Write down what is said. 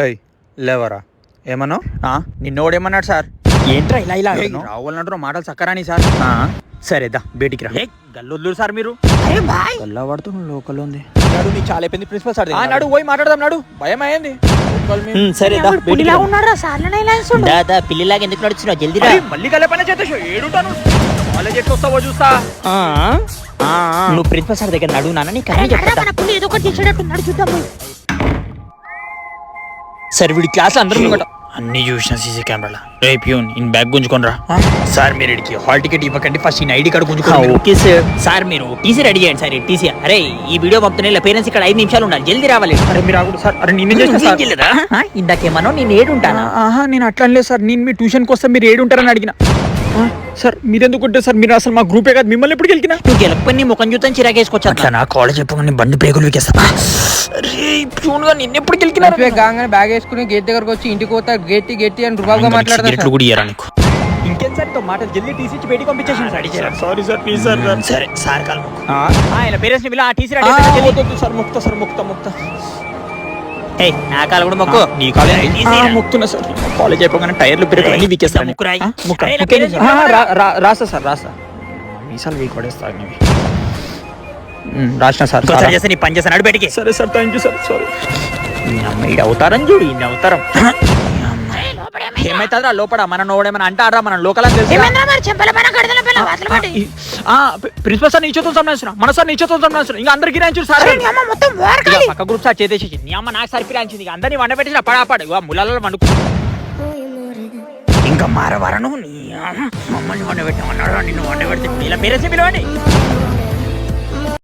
ఏయ్ లేవరా ఏమన్నా నిన్నోడేమన్నాడు సార్? ఏంట్రా ఇలా ఇలా రావాలన్నట్టు మాటలు చక్కరాని సార్. సరేదా బయటికి రా. గల్లొద్దు సార్ మీరు. గల్లా పడుతున్న లోకల్ ఉంది. నాడు నీ చాలా అయిపోయింది ప్రిన్సిపల్ సార్. నాడు పోయి మాట్లాడదాం. నాడు భయం అయ్యింది. సరేదా దాదా పిల్లిలాగా ఎందుకు నడుస్తున్నావు? జల్దీ రా. మళ్ళీ కలే పని చేస్తే ఏడుంటాను. కాలేజ్ ఎట్లా వస్తావో చూస్తా. నువ్వు ప్రిన్సిపల్ సార్ దగ్గర నడువు నాన్న, నీకు అన్నీ చెప్తా. సరే వీడి క్లాస్ అందరూ అన్ని చూసిన సీసీ కెమెరాల. రేపు ఇన్ బ్యాగ్ గుంజుకోనరా సార్. మీరు ఇడికి హాల్ టికెట్ ఇవ్వకండి, ఫస్ట్ ఈ ఐడి కార్డు గుంజుకోండి. Okay sir. సార్ మీరు టీసీ రెడీ చేయండి సార్. టీసీ అరే ఈ వీడియో పంపుతున్న పేరెంట్స్ ఇక్కడ 5 నిమిషాలు ఉండాలి, జల్దీ రావాలి. అరే మీరు ఆగుడు సార్. అరే నేను చేసిన ఇందాకేమన్నా నేను ఏడుంటానా? నేను అట్లా లేదు సార్. నేను మీ ట్యూషన్కి వస్తే మీరు ఏడుంటారని అడిగిన సార్. మీరెందుకు ఉంటారు సార్? మీరు అసలు మా గ్రూపే కాదు. మిమ్మల్ని ఎప్పుడు గెలికినా నువ్వు గెలపని నీ ముఖం చూద్దాం చిరాకేసుకోవచ్చు. అట్లా నా కాలేజ్ చెప్పగానే బండి పేగులు వీకేస్తా. నిన్నెప్పుడు గెలికినారు? బ్యాగ్ వేసుకుని గేట్ దగ్గరకు వచ్చి ఇంటికి పోతా గేట్టి గేట్టి అని రుబాబుగా మాట్లాడతారు. కూడా ఇయ్యరా నీకు? ఇంకేం సార్ మాటలు జల్దీ టీసీ ఇచ్చి బయటికి పంపించేసి. Sorry sir please sir. సరే సార్ కాల్ ఆయన పేరెంట్స్ ని టీసీ రెడీ సార్. ముక్త సార్ ముక్త. నా కాలు కూడా మొక్కు. నీ కాలేజ్ ముక్తున్నా సార్. కాలేజ్ అయిపోగానే టైర్లు పెరుగుతాయి వీకేస్తాను. రాసా సార్ రాసా. మీసాలు వీక్ పడేస్తా. రాసిన సార్. నీ పని చేస్తాను బయటికి. సరే sir thank you sir. Sorry. ఈయన అవుతారం చూడు, ఈయన అవుతారం. ఏమైతుందిరా లోపల? మన నోడేమన్నా అంటారా? మన లోకల్ అని తెలుసు. ప్రిన్సిపల్ సార్ నీచతో సంబంధించిన మన సార్ నీచతో సంబంధించిన ఇంకా అందరికి రాయించు సార్. పక్క గ్రూప్ సార్ చేసేసి నీ అమ్మ నాకు సరిపి రాయించింది. అందరినీ వండ పెట్టిన పడాపాడు ముళ్ళలో వండుకు. ఇంకా మారవరను నీ మమ్మల్ని వండ పెట్టామన్నాడు. నిన్ను వండ పెడితే వీళ్ళ పేరెంట్స్ పిలవండి.